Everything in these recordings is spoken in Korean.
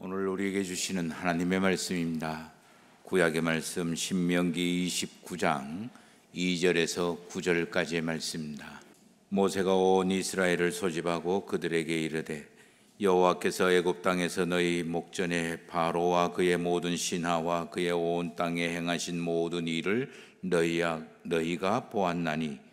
오늘 우리에게 주시는 하나님의 말씀입니다. 구약의 말씀 신명기 29장 2절에서 9절까지의 말씀입니다. 모세가 온 이스라엘을 소집하고 그들에게 이르되 여호와께서 애굽 땅에서 너희 목전에 바로와 그의 모든 신하와 그의 온 땅에 행하신 모든 일을 너희가 보았나니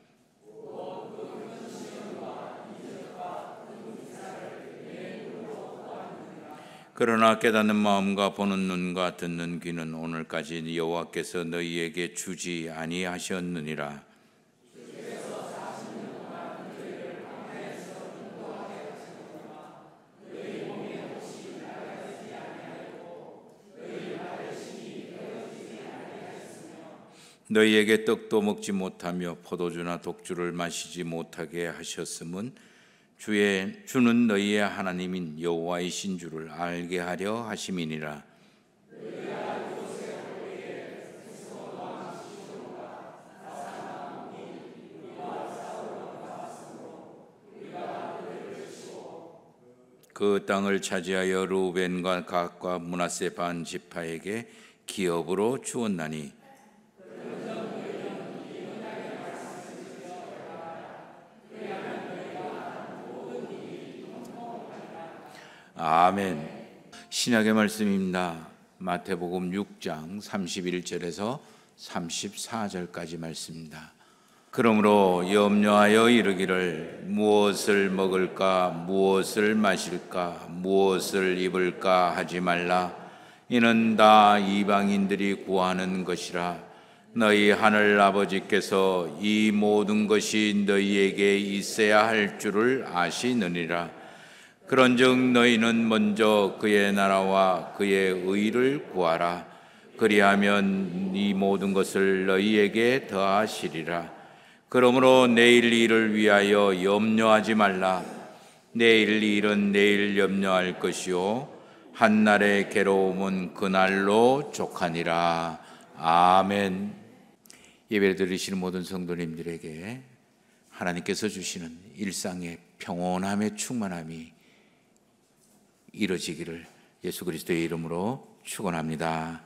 그러나 깨닫는 마음과 보는 눈과 듣는 귀는 오늘까지 여호와께서 너희에게 주지 아니하셨느니라. 너희에게 떡도 먹지 못하며 포도주나 독주를 마시지 못하게 하셨음은 주는 너희의 하나님인 여호와이신 줄을 알게 하려 하심이니라. 그 땅을 차지하여 르우벤과 갓과 므낫세 반 지파에게 기업으로 주었나니 아멘. 신약의 말씀입니다. 마태복음 6장 31절에서 34절까지 말씀입니다. 그러므로 염려하여 이르기를 무엇을 먹을까 무엇을 마실까 무엇을 입을까 하지 말라. 이는 다 이방인들이 구하는 것이라. 너희 하늘 아버지께서 이 모든 것이 너희에게 있어야 할 줄을 아시느니라. 그런즉 너희는 먼저 그의 나라와 그의 의를 구하라. 그리하면 이 모든 것을 너희에게 더하시리라. 그러므로 내일 일을 위하여 염려하지 말라. 내일 일은 내일 염려할 것이요 한날의 괴로움은 그날로 족하니라. 아멘. 예배를 드리시는 모든 성도님들에게 하나님께서 주시는 일상의 평온함의 충만함이 이루어지기를 예수 그리스도의 이름으로 축원합니다.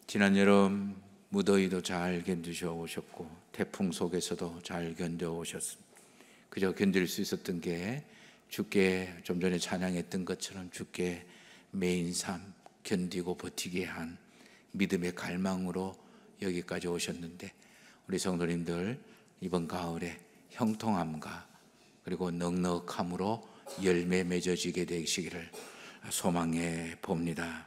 지난 여름 무더위도 잘 견디셔 오셨고 태풍 속에서도 잘 견뎌 오셨습니다. 그저 견딜 수 있었던 게 주께 좀 전에 찬양했던 것처럼 주께 매인 삶 견디고 버티게 한 믿음의 갈망으로 여기까지 오셨는데 우리 성도님들 이번 가을에 형통함과 그리고 넉넉함으로 열매 맺어지게 되시기를 소망해 봅니다.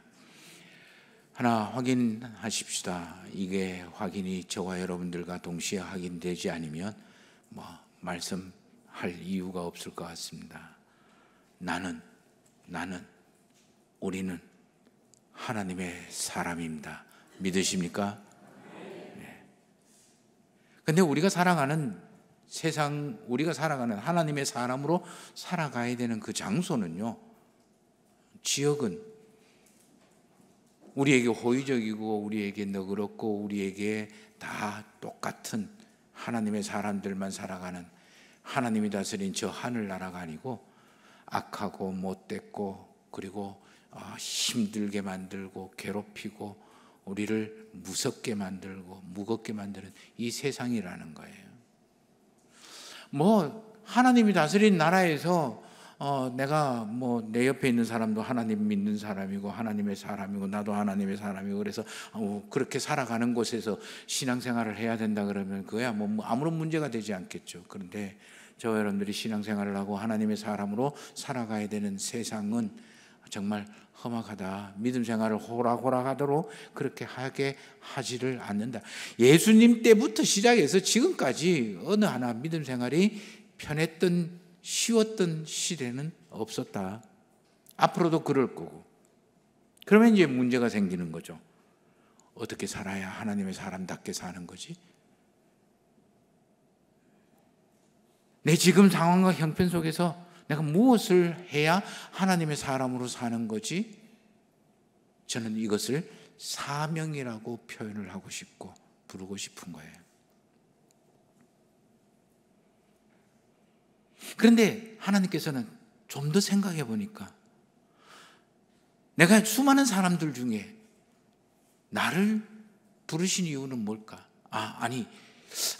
하나 확인하십시다. 이게 확인이 저와 여러분들과 동시에 확인되지 않으면 말씀할 이유가 없을 것 같습니다. 나는 우리는 하나님의 사람입니다. 믿으십니까? 네. 근데 우리가 살아가는 세상, 우리가 살아가는 하나님의 사람으로 살아가야 되는 그 장소는요, 지역은 우리에게 호의적이고 우리에게 너그럽고 우리에게 다 똑같은 하나님의 사람들만 살아가는 하나님이 다스린 저 하늘나라가 아니고 악하고 못됐고 그리고 힘들게 만들고 괴롭히고 우리를 무섭게 만들고 무겁게 만드는 이 세상이라는 거예요. 하나님이 다스린 나라에서 내가 내 옆에 있는 사람도 하나님 믿는 사람이고 하나님의 사람이고 나도 하나님의 사람이고 그래서 그렇게 살아가는 곳에서 신앙생활을 해야 된다 그러면 그거야 아무런 문제가 되지 않겠죠. 그런데 저와 여러분들이 신앙생활을 하고 하나님의 사람으로 살아가야 되는 세상은 정말 험악하다. 믿음 생활을 호락호락하도록 그렇게 하게 하지를 않는다. 예수님 때부터 시작해서 지금까지 어느 하나 믿음 생활이 편했던 쉬웠던 시대는 없었다. 앞으로도 그럴 거고. 그러면 이제 문제가 생기는 거죠. 어떻게 살아야 하나님의 사람답게 사는 거지? 내 지금 상황과 형편 속에서 내가 무엇을 해야 하나님의 사람으로 사는 거지? 저는 이것을 사명이라고 표현을 하고 싶고 부르고 싶은 거예요. 그런데 하나님께서는 좀 더 생각해 보니까 내가 수많은 사람들 중에 나를 부르신 이유는 뭘까? 아니,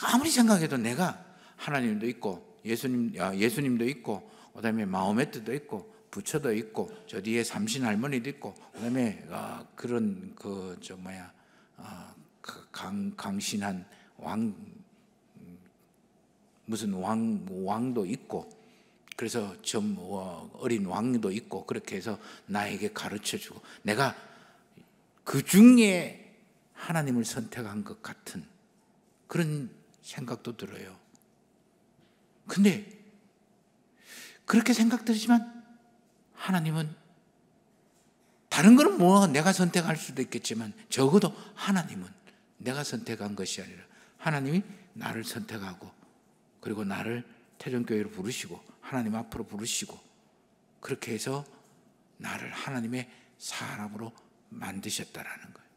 아무리 생각해도 내가 하나님도 있고 예수님도 있고 그다음에 마호메트도 있고 부처도 있고 저 뒤에 삼신 할머니도 있고 그다음에 그런 강신한 무슨 왕도 있고 그래서 어린 왕도 있고 그렇게 해서 나에게 가르쳐주고 내가 그 중에 하나님을 선택한 것 같은 그런 생각도 들어요. 근데 그렇게 생각들지만 하나님은 다른 거는 뭐 내가 선택할 수도 있겠지만 적어도 하나님은 내가 선택한 것이 아니라 하나님이 나를 선택하고 그리고 나를 태종교회로 부르시고 하나님 앞으로 부르시고 그렇게 해서 나를 하나님의 사람으로 만드셨다라는 거예요.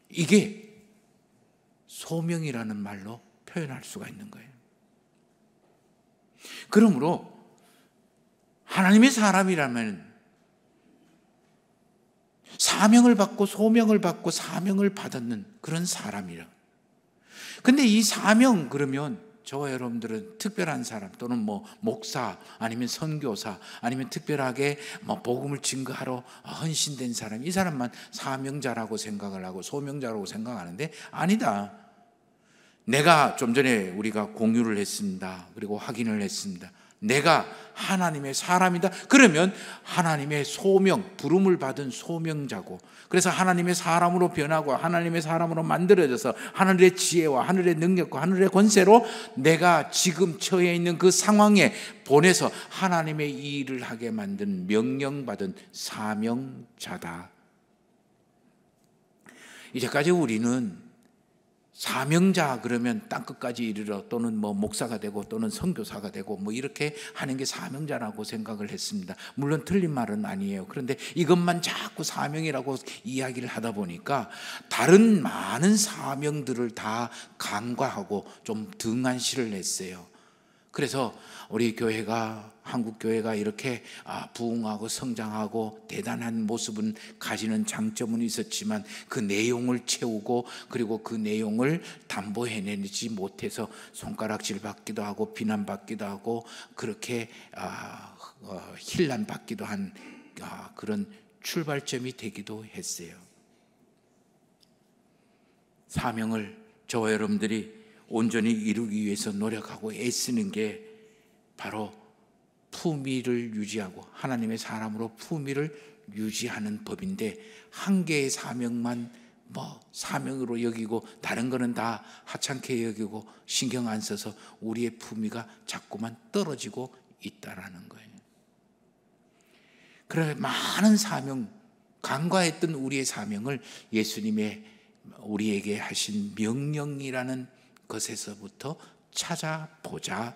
이게 소명이라는 말로 표현할 수가 있는 거예요. 그러므로 하나님의 사람이라면 사명을 받고 소명을 받고 사명을 받았는 그런 사람이라. 근데 이 사명 그러면 저와 여러분들은 특별한 사람 또는 뭐 목사 아니면 선교사 아니면 특별하게 뭐 복음을 증거하러 헌신된 사람 이 사람만 사명자라고 생각을 하고 소명자라고 생각하는데 아니다. 내가 좀 전에 우리가 공유를 했습니다. 그리고 확인을 했습니다. 내가 하나님의 사람이다. 그러면 하나님의 소명, 부름을 받은 소명자고 그래서 하나님의 사람으로 변하고 하나님의 사람으로 만들어져서 하늘의 지혜와 하늘의 능력과 하늘의 권세로 내가 지금 처해 있는 그 상황에 보내서 하나님의 이 일을 하게 만든 명령받은 사명자다. 이제까지 우리는 사명자 그러면 땅끝까지 이르러 또는 뭐 목사가 되고 또는 선교사가 되고 뭐 이렇게 하는 게 사명자라고 생각을 했습니다. 물론 틀린 말은 아니에요. 그런데 이것만 자꾸 사명이라고 이야기를 하다 보니까 다른 많은 사명들을 다 간과하고 좀 등한시를 했어요. 그래서 우리 교회가 한국 교회가 이렇게 부흥하고 성장하고 대단한 모습은 가지는 장점은 있었지만 그 내용을 채우고 그리고 그 내용을 담보해내지 못해서 손가락질 받기도 하고 비난받기도 하고 그렇게 힐난받기도 한 그런 출발점이 되기도 했어요. 사명을 저와 여러분들이 온전히 이루기 위해서 노력하고 애쓰는 게 바로 품위를 유지하고 하나님의 사람으로 품위를 유지하는 법인데 한 개의 사명만 사명으로 여기고 다른 거는 다 하찮게 여기고 신경 안 써서 우리의 품위가 자꾸만 떨어지고 있다라는 거예요. 그래 많은 사명, 간과했던 우리의 사명을 예수님의 우리에게 하신 명령이라는 것에서부터 찾아보자.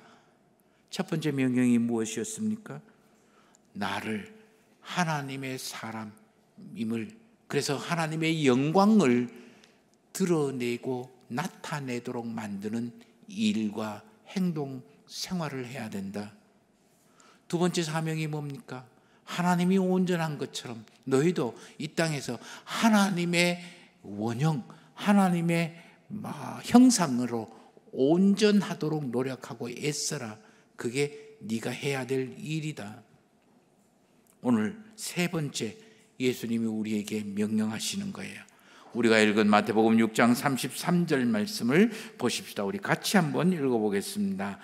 첫 번째 명령이 무엇이었습니까? 나를 하나님의 사람임을, 그래서 하나님의 영광을 드러내고 나타내도록 만드는 일과 행동, 생활을 해야 된다. 두 번째 사명이 뭡니까? 하나님이 온전한 것처럼 너희도 이 땅에서 하나님의 원형, 하나님의 형상으로 온전하도록 노력하고 애써라. 그게 네가 해야 될 일이다. 오늘 세 번째 예수님이 우리에게 명령하시는 거예요. 우리가 읽은 마태복음 6장 33절 말씀을 보십시다. 우리 같이 한번 읽어보겠습니다.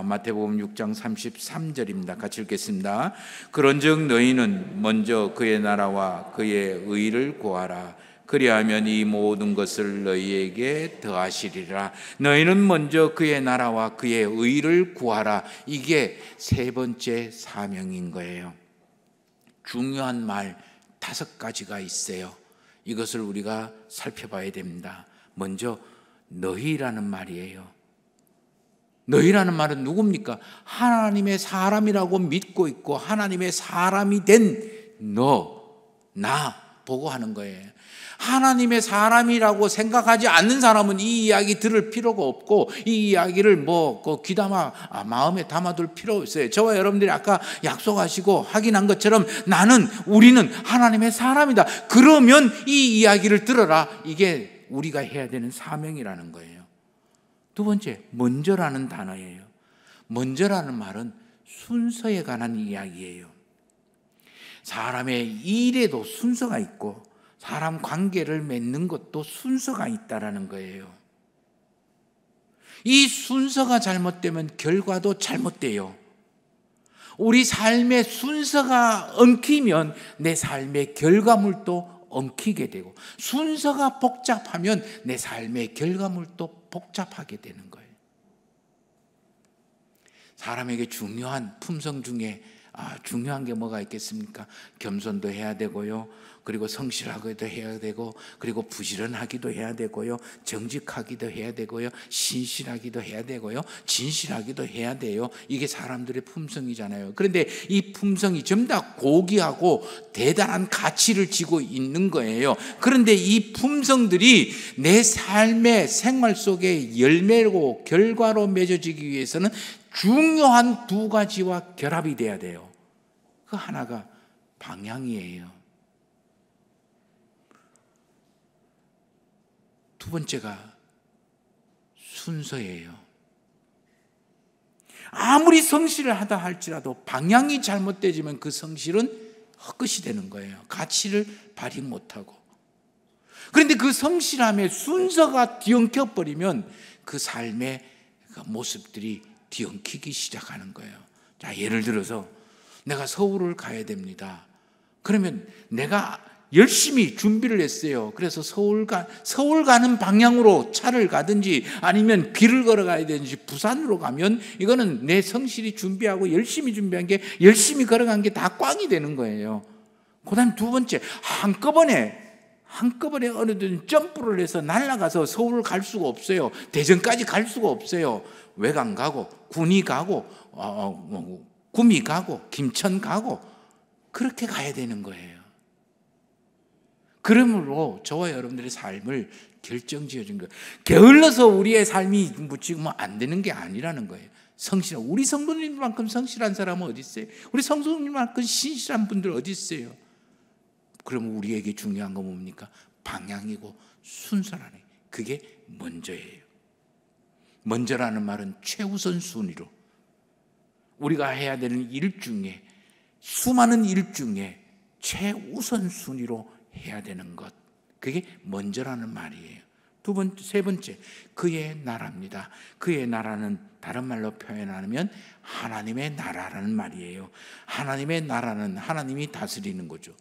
마태복음 6장 33절입니다. 같이 읽겠습니다. 그런즉 너희는 먼저 그의 나라와 그의 의를 구하라. 그리하면 이 모든 것을 너희에게 더하시리라. 너희는 먼저 그의 나라와 그의 의를 구하라. 이게 세 번째 사명인 거예요. 중요한 말 5가지가 있어요. 이것을 우리가 살펴봐야 됩니다. 먼저 너희라는 말이에요. 너희라는 말은 누굽니까? 하나님의 사람이라고 믿고 있고 하나님의 사람이 된 너, 나, 보고 하는 거예요. 하나님의 사람이라고 생각하지 않는 사람은 이 이야기 들을 필요가 없고 이 이야기를 귀담아 마음에 담아둘 필요 없어요. 저와 여러분들이 아까 약속하시고 확인한 것처럼 우리는 하나님의 사람이다. 그러면 이 이야기를 들어라. 이게 우리가 해야 되는 사명이라는 거예요. 두 번째, 먼저라는 단어예요. 먼저라는 말은 순서에 관한 이야기예요. 사람의 일에도 순서가 있고 사람 관계를 맺는 것도 순서가 있다라는 거예요. 이 순서가 잘못되면 결과도 잘못돼요. 우리 삶의 순서가 엉키면 내 삶의 결과물도 엉키게 되고 순서가 복잡하면 내 삶의 결과물도 복잡하게 되는 거예요. 사람에게 중요한 품성 중에 중요한 게 뭐가 있겠습니까? 겸손도 해야 되고요. 그리고 성실하기도 해야 되고, 그리고 부지런하기도 해야 되고요. 정직하기도 해야 되고요. 신실하기도 해야 되고요. 진실하기도 해야 돼요. 이게 사람들의 품성이잖아요. 그런데 이 품성이 전부 다 고귀하고 대단한 가치를 지고 있는 거예요. 그런데 이 품성들이 내 삶의 생활 속에 열매고 결과로 맺어지기 위해서는 중요한 두 가지와 결합이 돼야 돼요. 그 하나가 방향이에요. 두 번째가 순서예요. 아무리 성실을 하다 할지라도 방향이 잘못되지만 그 성실은 헛것이 되는 거예요. 가치를 발휘 못하고. 그런데 그 성실함의 순서가 뒤엉켜버리면 그 삶의 모습들이 뒤엉키기 시작하는 거예요. 자, 예를 들어서 내가 서울을 가야 됩니다. 그러면 내가 열심히 준비를 했어요. 그래서 서울 가는 방향으로 차를 가든지 아니면 길을 걸어가야 되든지 부산으로 가면 이거는 내 성실히 준비하고 열심히 준비한 게 열심히 걸어간 게 다 꽝이 되는 거예요. 그다음 두 번째, 한꺼번에 어느든 점프를 해서 날아가서 서울을 갈 수가 없어요. 대전까지 갈 수가 없어요. 외곽 가고 군위 가고 구미 가고 김천 가고 그렇게 가야 되는 거예요. 그러므로 저와 여러분들의 삶을 결정지어준 거예요. 게을러서 우리의 삶이 지금 안 되는 게 아니라는 거예요. 우리 성도님만큼 성실한 사람은 어디 있어요? 우리 성도님만큼 신실한 분들 어디 있어요? 그러면 우리에게 중요한 건 뭡니까? 방향이고 순서라는, 그게 먼저예요. 먼저라는 말은 최우선 순위로 우리가 해야 되는 일 중에, 수많은 일 중에 최우선 순위로 해야 되는 것, 그게 먼저라는 말이에요. 세 번째, 그의 나라입니다. 그의 나라는 다른 말로 표현하면 하나님의 나라라는 말이에요. 하나님의 나라는 하나님이 다스리는 거죠.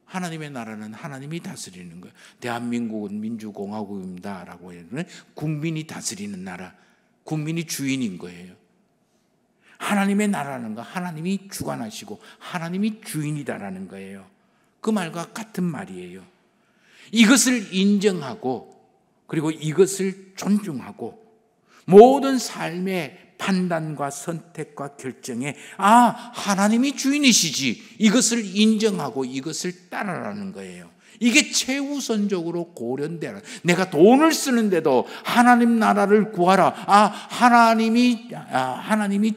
하나님의 나라는 하나님이 다스리는 거예요. 대한민국은 민주공화국입니다 라고 하면 국민이 다스리는 나라, 국민이 주인인 거예요. 하나님의 나라라는 거, 하나님이 주관하시고 하나님이 주인이다라는 거예요. 그 말과 같은 말이에요. 이것을 인정하고 그리고 이것을 존중하고 모든 삶의 판단과 선택과 결정에 하나님이 주인이시지, 이것을 인정하고 이것을 따라라는 거예요. 이게 최우선적으로 고려되라. 내가 돈을 쓰는데도 하나님 나라를 구하라. 하나님이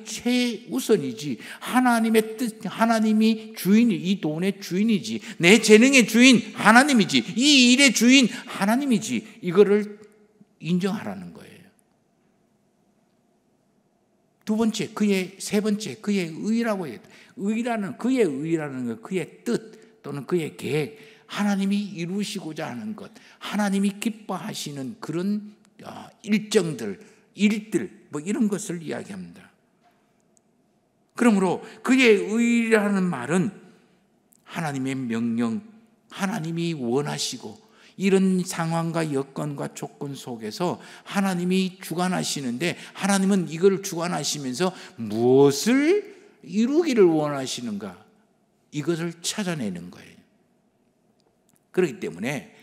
최우선이지. 하나님의 뜻, 하나님이 주인이, 이 돈의 주인이지. 내 재능의 주인 하나님이지. 이 일의 주인 하나님이지. 이거를 인정하라는 거예요. 세 번째, 그의 의라고 해요. 그의 의라는 것, 그의 뜻 또는 그의 계획, 하나님이 이루시고자 하는 것, 하나님이 기뻐하시는 그런 일정들, 일들, 이런 것을 이야기합니다. 그러므로 그의 의라는 말은 하나님의 명령, 하나님이 원하시고 이런 상황과 여건과 조건 속에서 하나님이 주관하시는데, 하나님은 이걸 주관하시면서 무엇을 이루기를 원하시는가, 이것을 찾아내는 거예요. 그렇기 때문에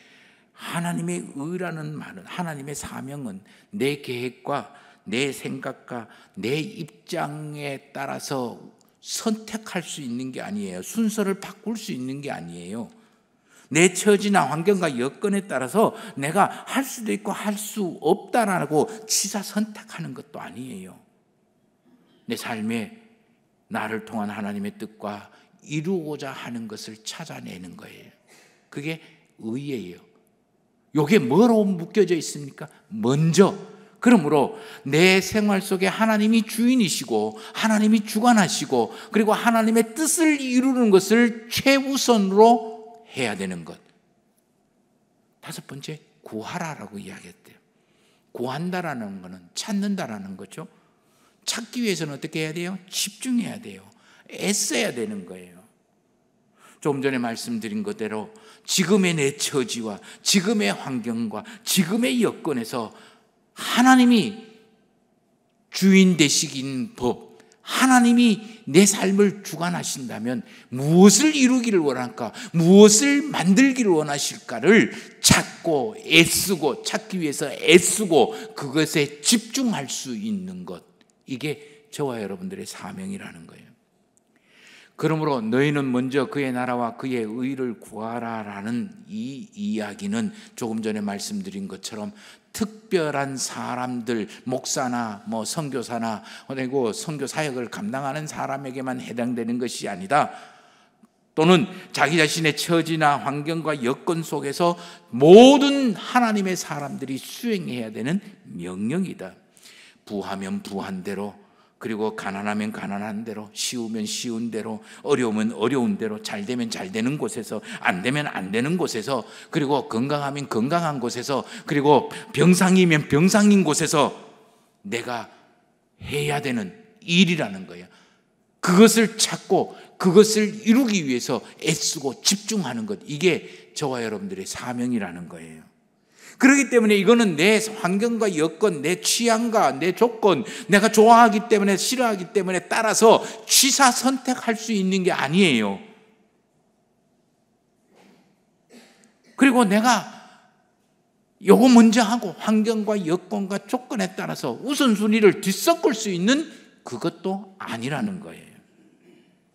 하나님의 의라는 말은, 하나님의 사명은 내 계획과 내 생각과 내 입장에 따라서 선택할 수 있는 게 아니에요. 순서를 바꿀 수 있는 게 아니에요. 내 처지나 환경과 여건에 따라서 내가 할 수도 있고 할 수 없다라고 취사 선택하는 것도 아니에요. 내 삶에 나를 통한 하나님의 뜻과 이루고자 하는 것을 찾아내는 거예요. 그게 의예요. 이게 뭐로 묶여져 있습니까? 먼저, 그러므로 내 생활 속에 하나님이 주인이시고 하나님이 주관하시고 그리고 하나님의 뜻을 이루는 것을 최우선으로 해야 되는 것. 다섯 번째, 구하라라고 이야기했대요. 구한다라는 것은 찾는다라는 거죠. 찾기 위해서는 어떻게 해야 돼요? 집중해야 돼요. 애써야 되는 거예요. 조금 전에 말씀드린 그대로 지금의 내 처지와 지금의 환경과 지금의 여건에서 하나님이 주인 되시긴 법, 하나님이 내 삶을 주관하신다면 무엇을 이루기를 원할까, 무엇을 만들기를 원하실까를 찾고 애쓰고, 찾기 위해서 애쓰고 그것에 집중할 수 있는 것, 이게 저와 여러분들의 사명이라는 거예요. 그러므로 너희는 먼저 그의 나라와 그의 의를 구하라라는 이 이야기는 조금 전에 말씀드린 것처럼 특별한 사람들, 목사나 선교사나 그리고 선교 사역을 감당하는 사람에게만 해당되는 것이 아니다. 또는 자기 자신의 처지나 환경과 여건 속에서 모든 하나님의 사람들이 수행해야 되는 명령이다. 부하면 부한 대로, 그리고 가난하면 가난한 대로, 쉬우면 쉬운 대로, 어려우면 어려운 대로, 잘 되면 잘 되는 곳에서, 안 되면 안 되는 곳에서, 그리고 건강하면 건강한 곳에서, 그리고 병상이면 병상인 곳에서 내가 해야 되는 일이라는 거예요. 그것을 찾고 그것을 이루기 위해서 애쓰고 집중하는 것, 이게 저와 여러분들의 사명이라는 거예요. 그렇기 때문에 이거는 내 환경과 여건, 내 취향과 내 조건, 내가 좋아하기 때문에 싫어하기 때문에 따라서 취사 선택할 수 있는 게 아니에요. 그리고 내가 요거 먼저 하고 환경과 여건과 조건에 따라서 우선순위를 뒤섞을 수 있는 그것도 아니라는 거예요.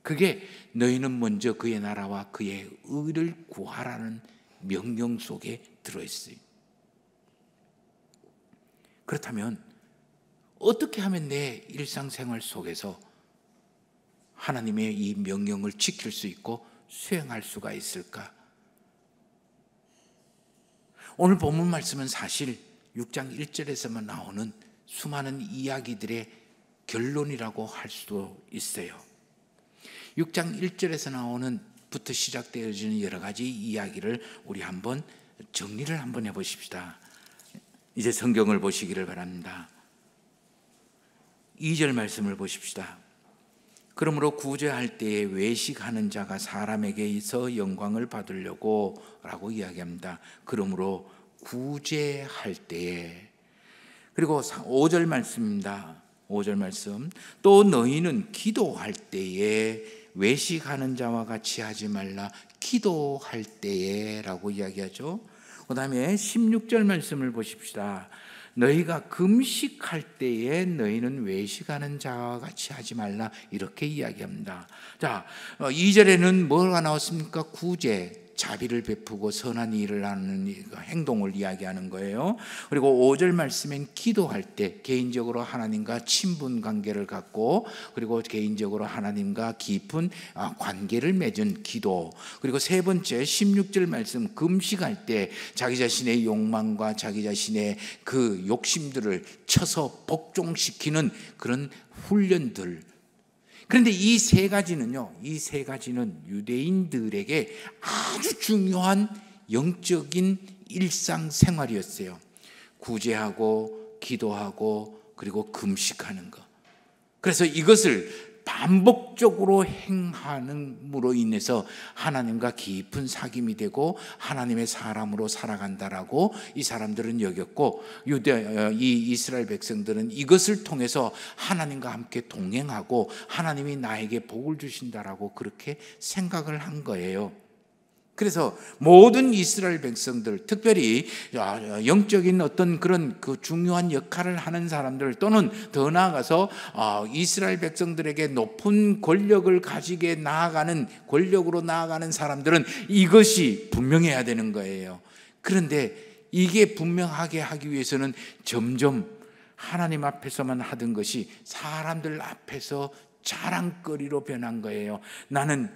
그게 너희는 먼저 그의 나라와 그의 의를 구하라는 명령 속에 들어있어요. 그렇다면 어떻게 하면 내 일상생활 속에서 하나님의 이 명령을 지킬 수 있고 수행할 수가 있을까? 오늘 본문 말씀은 사실 6장 1절에서만 나오는 수많은 이야기들의 결론이라고 할 수도 있어요. 6장 1절에서 나오는 부터 시작되어지는 여러 가지 이야기를 우리 한번 정리를 한번 해보십시다. 이제 성경을 보시기를 바랍니다. 2절 말씀을 보십시다. 그러므로 구제할 때에 외식하는 자가 사람에게서 영광을 받으려고 라고 이야기합니다. 그러므로 구제할 때에, 그리고 5절 말씀입니다. 5절 말씀, 또 너희는 기도할 때에 외식하는 자와 같이 하지 말라, 기도할 때에 라고 이야기하죠. 그 다음에 16절 말씀을 보십시다. 너희가 금식할 때에 너희는 외식하는 자와 같이 하지 말라, 이렇게 이야기합니다. 자, 2절에는 뭐가 나왔습니까? 구제, 자비를 베푸고 선한 일을 하는 행동을 이야기하는 거예요. 그리고 5절 말씀엔 기도할 때 개인적으로 하나님과 친분 관계를 갖고, 그리고 개인적으로 하나님과 깊은 관계를 맺은 기도, 그리고 세 번째 16절 말씀 금식할 때 자기 자신의 욕망과 자기 자신의 그 욕심들을 쳐서 복종시키는 그런 훈련들. 그런데 이 세 가지는요, 이 세 가지는 유대인들에게 아주 중요한 영적인 일상생활이었어요. 구제하고 기도하고 그리고 금식하는 것. 그래서 이것을 반복적으로 행함으로 인해서 하나님과 깊은 사귐이 되고 하나님의 사람으로 살아간다라고 이 사람들은 여겼고, 이 이스라엘 백성들은 이것을 통해서 하나님과 함께 동행하고 하나님이 나에게 복을 주신다라고 그렇게 생각을 한 거예요. 그래서 모든 이스라엘 백성들, 특별히 영적인 어떤 그런 그 중요한 역할을 하는 사람들, 또는 더 나아가서 이스라엘 백성들에게 높은 권력을 가지게 나아가는, 권력으로 나아가는 사람들은 이것이 분명해야 되는 거예요. 그런데 이게 분명하게 하기 위해서는 점점 하나님 앞에서만 하던 것이 사람들 앞에서 자랑거리로 변한 거예요. 나는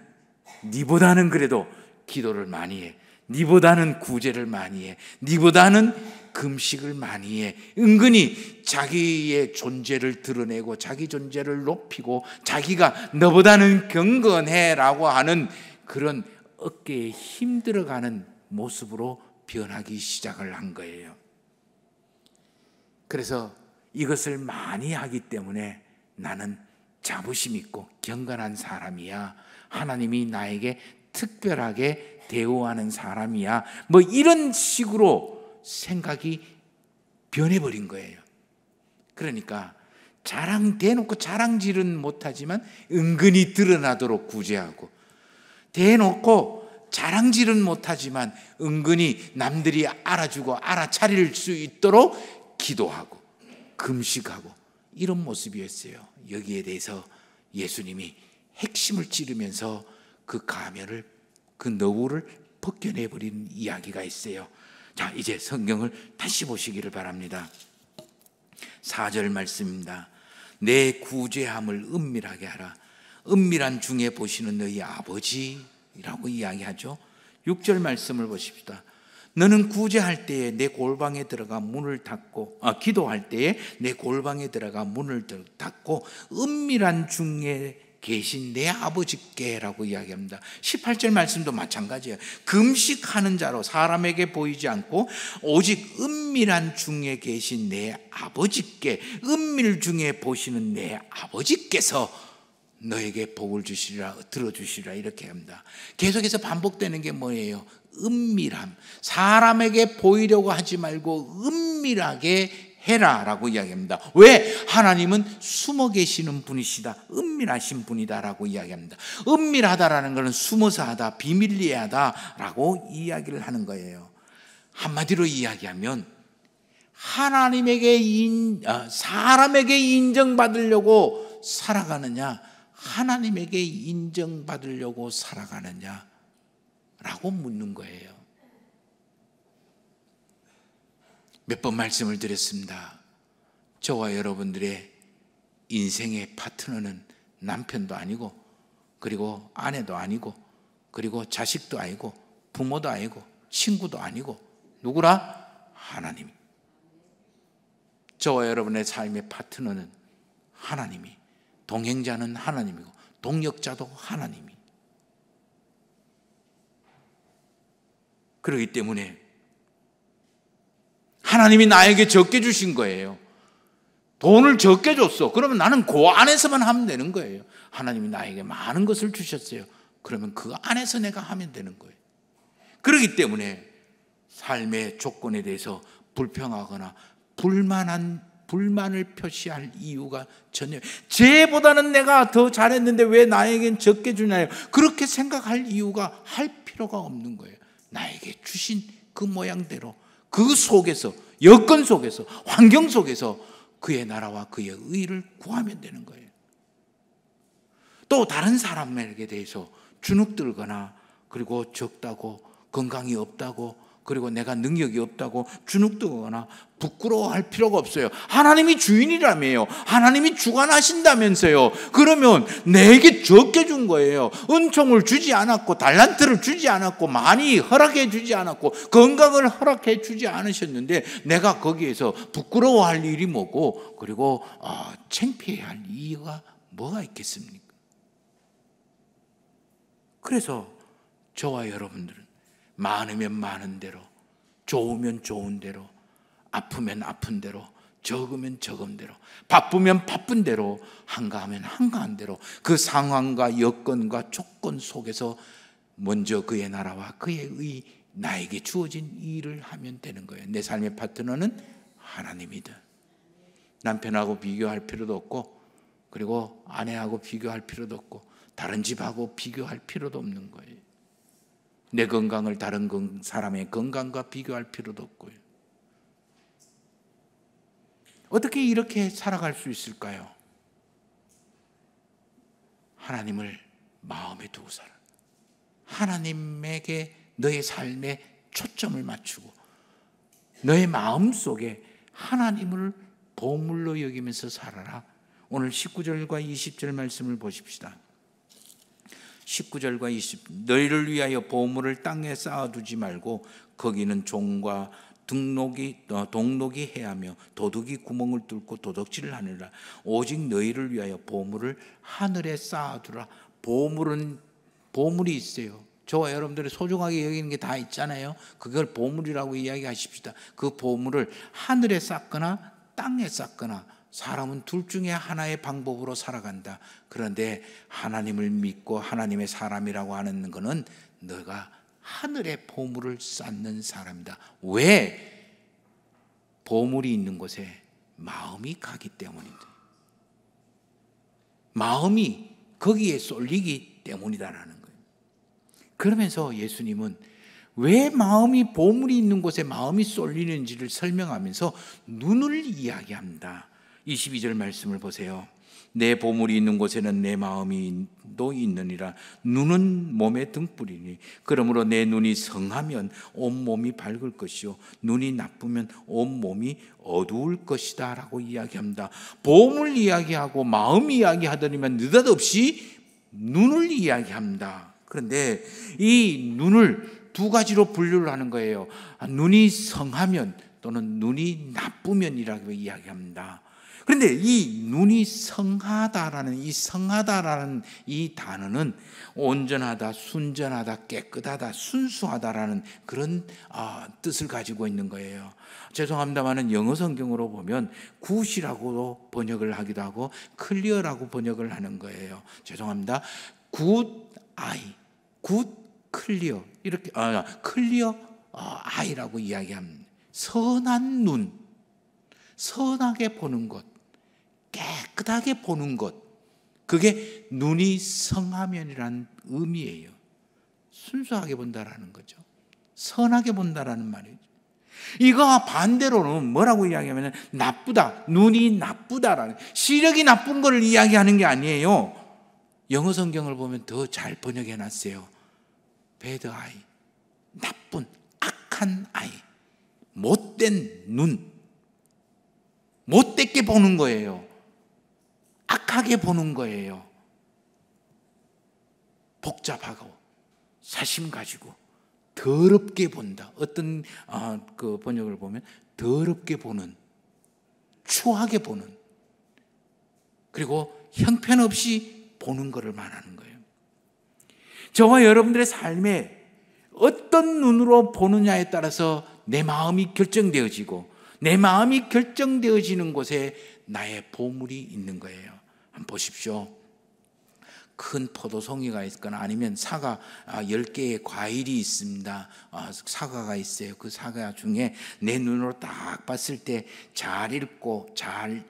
니보다는 그래도 기도를 많이 해, 니보다는 구제를 많이 해, 니보다는 금식을 많이 해. 은근히 자기의 존재를 드러내고 자기 존재를 높이고 자기가 너보다는 경건해라고 하는 그런 어깨에 힘들어가는 모습으로 변하기 시작을 한 거예요. 그래서 이것을 많이 하기 때문에 나는 자부심 있고 경건한 사람이야, 하나님이 나에게 특별하게 대우하는 사람이야, 뭐 이런 식으로 생각이 변해버린 거예요. 그러니까 대놓고 자랑질은 못하지만 은근히 드러나도록 구제하고, 대놓고 자랑질은 못하지만 은근히 남들이 알아주고 알아차릴 수 있도록 기도하고 금식하고, 이런 모습이었어요. 여기에 대해서 예수님이 핵심을 찌르면서 그 가면을, 그 너울을 벗겨내버린 이야기가 있어요. 자, 이제 성경을 다시 보시기를 바랍니다. 4절 말씀입니다. 내 구제함을 은밀하게 하라. 은밀한 중에 보시는 너희 아버지라고 이야기하죠. 6절 말씀을 보십시다. 너는 구제할 때에 내 골방에 들어가 문을 닫고, 기도할 때에 내 골방에 들어가 문을 닫고 은밀한 중에 계신 내 아버지께라고 이야기합니다. 18절 말씀도 마찬가지예요. 금식하는 자로 사람에게 보이지 않고 오직 은밀한 중에 계신 내 아버지께, 은밀 중에 보시는 내 아버지께서 너에게 복을 주시리라, 들어주시리라, 이렇게 합니다. 계속해서 반복되는 게 뭐예요? 은밀함. 사람에게 보이려고 하지 말고 은밀하게 해라라고 이야기합니다. 왜? 하나님은 숨어 계시는 분이시다, 은밀하신 분이다라고 이야기합니다. 은밀하다라는 것은 숨어서 하다, 비밀리에 하다라고 이야기를 하는 거예요. 한마디로 이야기하면 사람에게 인정받으려고 살아가느냐, 하나님에게 인정받으려고 살아가느냐라고 묻는 거예요. 몇 번 말씀을 드렸습니다. 저와 여러분들의 인생의 파트너는 남편도 아니고, 그리고 아내도 아니고, 그리고 자식도 아니고, 부모도 아니고, 친구도 아니고, 누구라? 하나님. 저와 여러분의 삶의 파트너는 하나님이, 동행자는 하나님이고 동역자도 하나님이. 그렇기 때문에 하나님이 나에게 적게 주신 거예요. 돈을 적게 줬어. 그러면 나는 그 안에서만 하면 되는 거예요. 하나님이 나에게 많은 것을 주셨어요. 그러면 그 안에서 내가 하면 되는 거예요. 그렇기 때문에 삶의 조건에 대해서 불평하거나 불만을 표시할 이유가 전혀, 쟤보다는 내가 더 잘했는데 왜 나에겐 적게 주나요? 그렇게 생각할 이유가, 할 필요가 없는 거예요. 나에게 주신 그 모양대로, 그 속에서, 여건 속에서, 환경 속에서 그의 나라와 그의 의를 구하면 되는 거예요. 또 다른 사람에게 대해서 주눅들거나, 그리고 적다고, 건강이 없다고, 그리고 내가 능력이 없다고 주눅들거나 부끄러워할 필요가 없어요. 하나님이 주인이라며요. 하나님이 주관하신다면서요. 그러면 내게 적게 준 거예요. 은총을 주지 않았고, 달란트를 주지 않았고, 많이 허락해 주지 않았고, 건강을 허락해 주지 않으셨는데 내가 거기에서 부끄러워할 일이 뭐고, 그리고 창피해야 할 이유가 뭐가 있겠습니까? 그래서 저와 여러분들은 많으면 많은 대로, 좋으면 좋은 대로, 아프면 아픈 대로, 적으면 적은 대로, 바쁘면 바쁜 대로, 한가하면 한가한 대로, 그 상황과 여건과 조건 속에서 먼저 그의 나라와 그의 의, 나에게 주어진 일을 하면 되는 거예요. 내 삶의 파트너는 하나님이다. 남편하고 비교할 필요도 없고, 그리고 아내하고 비교할 필요도 없고, 다른 집하고 비교할 필요도 없는 거예요. 내 건강을 다른 사람의 건강과 비교할 필요도 없고요. 어떻게 이렇게 살아갈 수 있을까요? 하나님을 마음에 두고 살아. 하나님에게 너의 삶에 초점을 맞추고 너의 마음속에 하나님을 보물로 여기면서 살아라. 오늘 19절과 20절 말씀을 보십시다. 19절과 20, 너희를 위하여 보물을 땅에 쌓아두지 말고 거기는 종과 동록이 해하며 도둑이 구멍을 뚫고 도둑질을 하느라. 오직 너희를 위하여 보물을 하늘에 쌓아두라. 보물이 있어요. 저와 여러분들이 소중하게 여기는 게 다 있잖아요. 그걸 보물이라고 이야기하십시다. 그 보물을 하늘에 쌓거나 땅에 쌓거나, 사람은 둘 중에 하나의 방법으로 살아간다. 그런데 하나님을 믿고 하나님의 사람이라고 하는 것은 너가 하늘의 보물을 쌓는 사람이다. 왜? 보물이 있는 곳에 마음이 가기 때문이다. 마음이 거기에 쏠리기 때문이다라는 거예요. 그러면서 예수님은 왜 마음이, 보물이 있는 곳에 마음이 쏠리는지를 설명하면서 눈을 이야기합니다. 22절 말씀을 보세요. 내 보물이 있는 곳에는 내 마음이도 있느니라. 눈은 몸의 등불이니 그러므로 내 눈이 성하면 온 몸이 밝을 것이요 눈이 나쁘면 온 몸이 어두울 것이다 라고 이야기합니다. 보물 이야기하고 마음 이야기하더니만 느닷없이 눈을 이야기합니다. 그런데 이 눈을 두 가지로 분류를 하는 거예요. 눈이 성하면 또는 눈이 나쁘면이라고 이야기합니다. 그런데 이 눈이 성하다라는 이 단어는 온전하다, 순전하다, 깨끗하다, 순수하다라는 그런 뜻을 가지고 있는 거예요. 죄송합니다만은 영어 성경으로 보면 굿이라고 번역을 하기도 하고 클리어라고 번역을 하는 거예요. 죄송합니다. 굿 아이, 굿 클리어 이렇게 클리어 아이라고 이야기합니다. 선한 눈, 선하게 보는 것, 깨끗하게 보는 것, 그게 눈이 성하면이라는 의미예요. 순수하게 본다라는 거죠. 선하게 본다라는 말이죠. 이거 반대로는 뭐라고 이야기하면 나쁘다, 눈이 나쁘다라는, 시력이 나쁜 걸 이야기하는 게 아니에요. 영어 성경을 보면 더 잘 번역해 놨어요. bad eye, 나쁜, 악한 아이, 못된 눈, 못되게 보는 거예요. 악하게 보는 거예요. 복잡하고 사심 가지고 더럽게 본다. 어떤 그 번역을 보면 더럽게 보는, 추하게 보는, 그리고 형편없이 보는 것을 말하는 거예요. 저와 여러분들의 삶에 어떤 눈으로 보느냐에 따라서 내 마음이 결정되어지고, 내 마음이 결정되어지는 곳에 나의 보물이 있는 거예요. 한번 보십시오. 큰 포도송이가 있거나 아니면 사과 10개의 과일이 있습니다. 사과가 있어요. 그 사과 중에 내 눈으로 딱 봤을 때 잘 익고 잘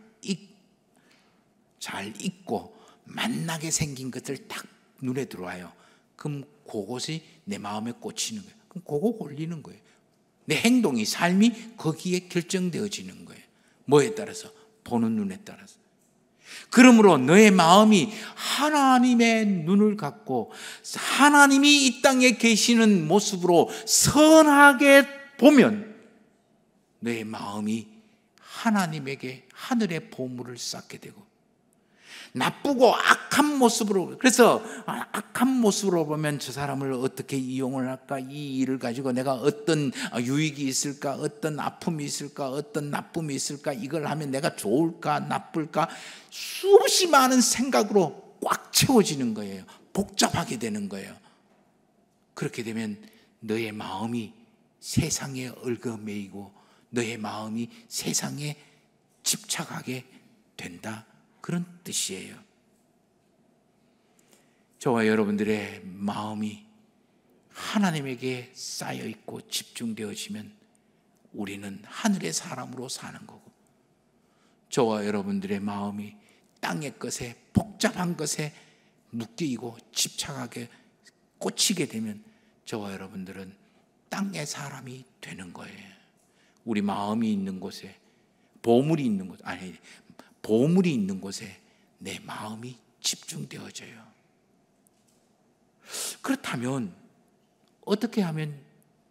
익고 맛나게 생긴 것들 딱 눈에 들어와요. 그럼 그것이 내 마음에 꽂히는 거예요. 그럼 그거 올리는 거예요. 내 행동이, 삶이 거기에 결정되어지는 거예요. 뭐에 따라서? 보는 눈에 따라서. 그러므로 너의 마음이 하나님의 눈을 갖고 하나님이 이 땅에 계시는 모습으로 선하게 보면 너의 마음이 하나님에게 하늘의 보물을 쌓게 되고, 나쁘고 악한 모습으로, 그래서 악한 모습으로 보면 저 사람을 어떻게 이용을 할까, 이 일을 가지고 내가 어떤 유익이 있을까, 어떤 아픔이 있을까, 어떤 나쁨이 있을까, 이걸 하면 내가 좋을까 나쁠까, 수없이 많은 생각으로 꽉 채워지는 거예요. 복잡하게 되는 거예요. 그렇게 되면 너의 마음이 세상에 얽어매이고 너의 마음이 세상에 집착하게 된다, 그런 뜻이에요. 저와 여러분들의 마음이 하나님에게 쌓여 있고 집중되어지면 우리는 하늘의 사람으로 사는 거고, 저와 여러분들의 마음이 땅의 것에, 복잡한 것에 묶이고 집착하게 꽂히게 되면 저와 여러분들은 땅의 사람이 되는 거예요. 우리 마음이 있는 곳에, 보물이 있는 곳, 아니, 보물이 있는 곳에 내 마음이 집중되어져요. 그렇다면 어떻게 하면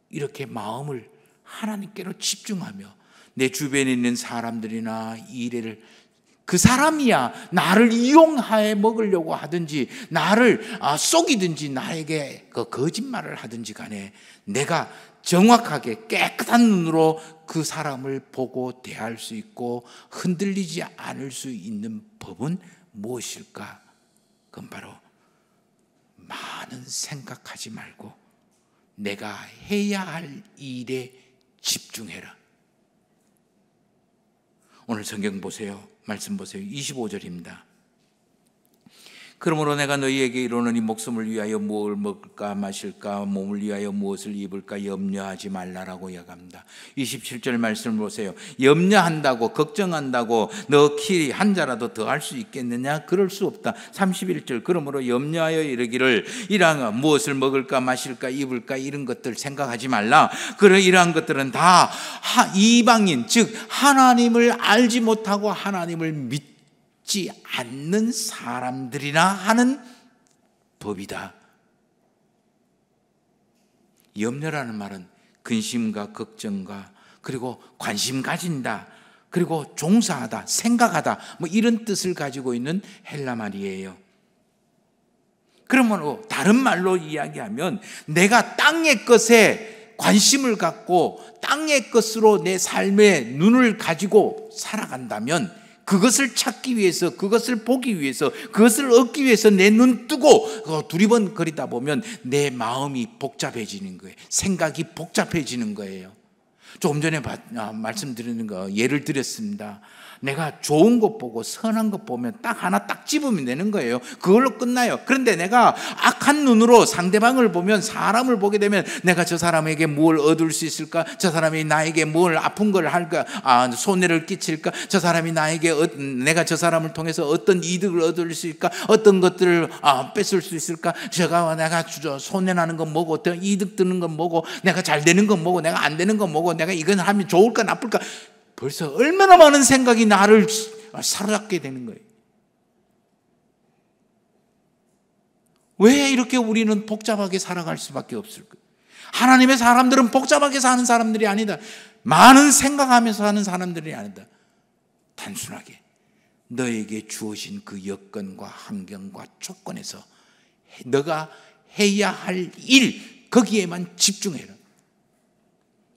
이렇게 마음을 하나님께로 집중하며 내 주변에 있는 사람들이나 일을, 그 사람이야 나를 이용해 먹으려고 하든지 나를 속이든지 나에게 그 거짓말을 하든지 간에 내가 정확하게 깨끗한 눈으로 그 사람을 보고 대할 수 있고 흔들리지 않을 수 있는 법은 무엇일까? 그건 바로 많은 생각하지 말고 내가 해야 할 일에 집중해라. 오늘 성경 보세요. 말씀 보세요. 25절입니다. 그러므로 내가 너희에게 이르노니 목숨을 위하여 무엇을 먹을까 마실까 몸을 위하여 무엇을 입을까 염려하지 말라라고 이야기합니다. 27절 말씀을 보세요. 염려한다고 걱정한다고 너 키 한 자라도 더 할 수 있겠느냐? 그럴 수 없다. 31절 그러므로 염려하여 이르기를 이러한 무엇을 먹을까 마실까 입을까 이런 것들 생각하지 말라. 그런 이러한 것들은 다 이방인 즉 하나님을 알지 못하고 하나님을 믿지 않는 사람들이나 하는 법이다. 염려라는 말은 근심과 걱정과 그리고 관심 가진다, 그리고 종사하다, 생각하다, 뭐 이런 뜻을 가지고 있는 헬라 말이에요. 그러므로 다른 말로 이야기하면 내가 땅의 것에 관심을 갖고 땅의 것으로 내 삶의 눈을 가지고 살아간다면 그것을 찾기 위해서, 그것을 보기 위해서, 그것을 얻기 위해서 내 눈 뜨고 두리번거리다 보면 내 마음이 복잡해지는 거예요. 생각이 복잡해지는 거예요. 조금 전에 말씀드리는 거 예를 들었습니다. 내가 좋은 것 보고 선한 것 보면 딱 하나 딱 집으면 되는 거예요. 그걸로 끝나요. 그런데 내가 악한 눈으로 상대방을 보면, 사람을 보게 되면 내가 저 사람에게 뭘 얻을 수 있을까? 저 사람이 나에게 뭘 아픈 걸 할까? 손해를 끼칠까? 저 사람이 나에게 내가 저 사람을 통해서 어떤 이득을 얻을 수 있을까? 어떤 것들을 뺏을 수 있을까? 내가 손해나는 건 뭐고, 어떤 이득 드는 건 뭐고, 내가 잘 되는 건 뭐고, 내가 안 되는 건 뭐고, 내가 이건 하면 좋을까 나쁠까? 벌써 얼마나 많은 생각이 나를 사로잡게 되는 거예요. 왜 이렇게 우리는 복잡하게 살아갈 수밖에 없을까? 하나님의 사람들은 복잡하게 사는 사람들이 아니다. 많은 생각하면서 사는 사람들이 아니다. 단순하게 너에게 주어진 그 여건과 환경과 조건에서 너가 해야 할 일, 거기에만 집중해라.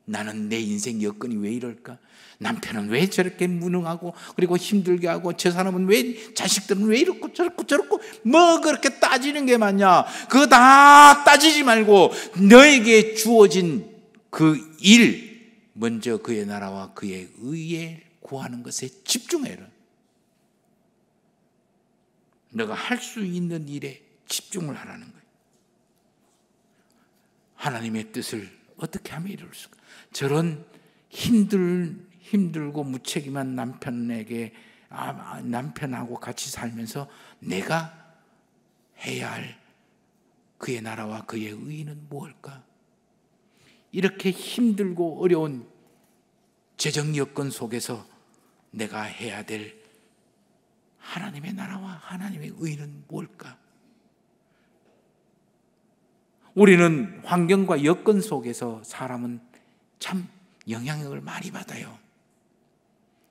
나는 내 인생 여건이 왜 이럴까? 남편은 왜 저렇게 무능하고 그리고 힘들게 하고, 저 사람은 왜, 자식들은 왜 이렇고 저렇고 뭐 그렇게 따지는 게 많냐? 그거 다 따지지 말고 너에게 주어진 그 일, 먼저 그의 나라와 그의 의에 구하는 것에 집중해라. 너가 할 수 있는 일에 집중을 하라는 거예요. 하나님의 뜻을 어떻게 하면 이룰 수가? 저런 힘들고 무책임한 남편에게, 남편하고 같이 살면서 내가 해야 할 그의 나라와 그의 의는 무엇일까? 이렇게 힘들고 어려운 재정 여건 속에서 내가 해야 될 하나님의 나라와 하나님의 의는 무엇일까? 우리는 환경과 여건 속에서 사람은 참 영향력을 많이 받아요.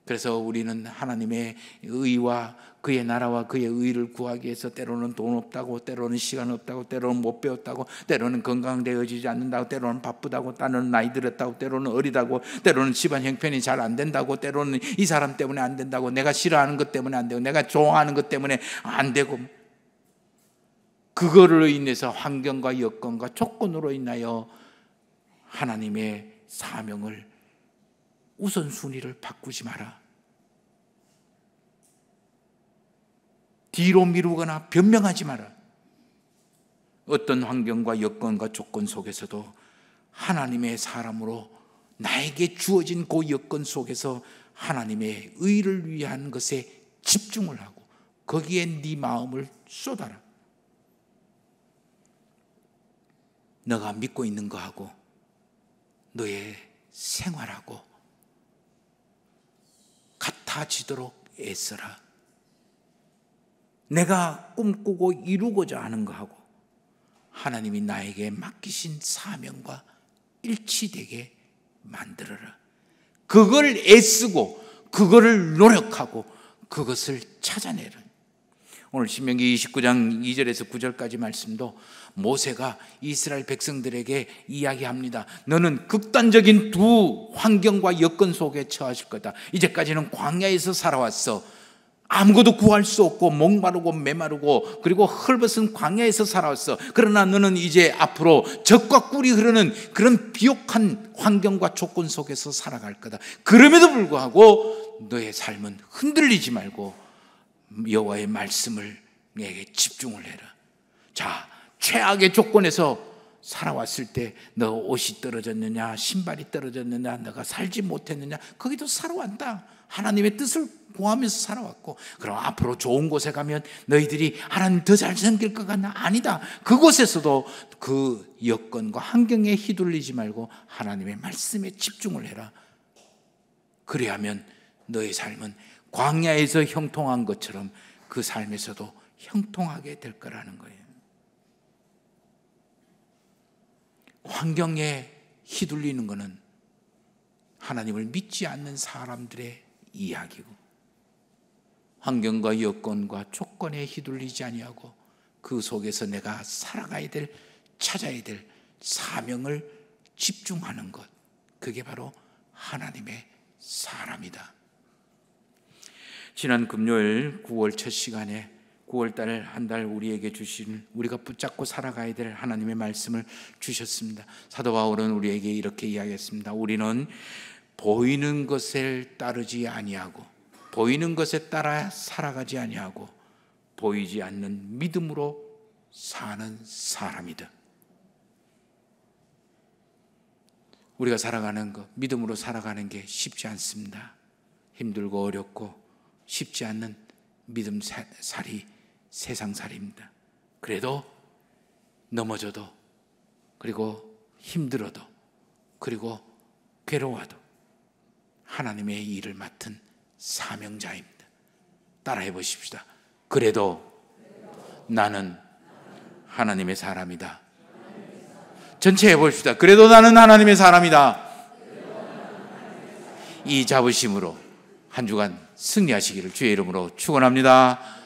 그래서 우리는 하나님의 의와 그의 나라와 그의 의를 구하기 위해서 때로는 돈 없다고, 때로는 시간 없다고, 때로는 못 배웠다고, 때로는 건강되어지지 않는다고, 때로는 바쁘다고, 때로는 나이 들었다고, 때로는 어리다고, 때로는 집안 형편이 잘 안 된다고, 때로는 이 사람 때문에 안 된다고, 내가 싫어하는 것 때문에 안 되고, 내가 좋아하는 것 때문에 안 되고, 그거를 인해서 환경과 여건과 조건으로 인하여 하나님의 사명을, 우선순위를 바꾸지 마라. 뒤로 미루거나 변명하지 마라. 어떤 환경과 여건과 조건 속에서도 하나님의 사람으로 나에게 주어진 그 여건 속에서 하나님의 의를 위한 것에 집중을 하고 거기에 네 마음을 쏟아라. 너가 믿고 있는 거하고 너의 생활하고 같아지도록 애써라. 내가 꿈꾸고 이루고자 하는 거하고 하나님이 나에게 맡기신 사명과 일치되게 만들어라. 그걸 애쓰고 그거를 노력하고 그것을 찾아내라. 오늘 신명기 29장 2절에서 9절까지 말씀도 모세가 이스라엘 백성들에게 이야기합니다. 너는 극단적인 두 환경과 여건 속에 처하실 거다. 이제까지는 광야에서 살아왔어. 아무것도 구할 수 없고 목마르고 메마르고 그리고 헐벗은 광야에서 살아왔어. 그러나 너는 이제 앞으로 젖과 꿀이 흐르는 그런 비옥한 환경과 조건 속에서 살아갈 거다. 그럼에도 불구하고 너의 삶은 흔들리지 말고 여호와의 말씀을 내게 집중을 해라. 자, 최악의 조건에서 살아왔을 때 너 옷이 떨어졌느냐, 신발이 떨어졌느냐, 너가 살지 못했느냐, 거기도 살아왔다. 하나님의 뜻을 구하면서 살아왔고, 그럼 앞으로 좋은 곳에 가면 너희들이 하나님 더 잘생길 것 같나? 아니다. 그곳에서도 그 여건과 환경에 휘둘리지 말고 하나님의 말씀에 집중을 해라. 그래야면 너의 삶은 광야에서 형통한 것처럼 그 삶에서도 형통하게 될 거라는 거예요. 환경에 휘둘리는 것은 하나님을 믿지 않는 사람들의 이야기고, 환경과 여건과 조건에 휘둘리지 아니하고 그 속에서 내가 살아가야 될, 찾아야 될 사명을 집중하는 것, 그게 바로 하나님의 사람이다. 지난 금요일 9월 첫 시간에 9월달 한 달 우리에게 주신, 우리가 붙잡고 살아가야 될 하나님의 말씀을 주셨습니다. 사도 바울은 우리에게 이렇게 이야기했습니다. 우리는 보이는 것을 따르지 아니하고 보이는 것에 따라 살아가지 아니하고 보이지 않는 믿음으로 사는 사람이다. 우리가 살아가는 것, 믿음으로 살아가는 게 쉽지 않습니다. 힘들고 어렵고 쉽지 않는 믿음살이 세상살이입니다. 그래도 넘어져도, 그리고 힘들어도, 그리고 괴로워도 하나님의 일을 맡은 사명자입니다. 따라해 보십시다. 그래도 나는 하나님의 사람이다. 전체 해봅시다. 그래도 나는 하나님의 사람이다. 이 자부심으로 한 주간 승리하시기를 주의 이름으로 축원합니다.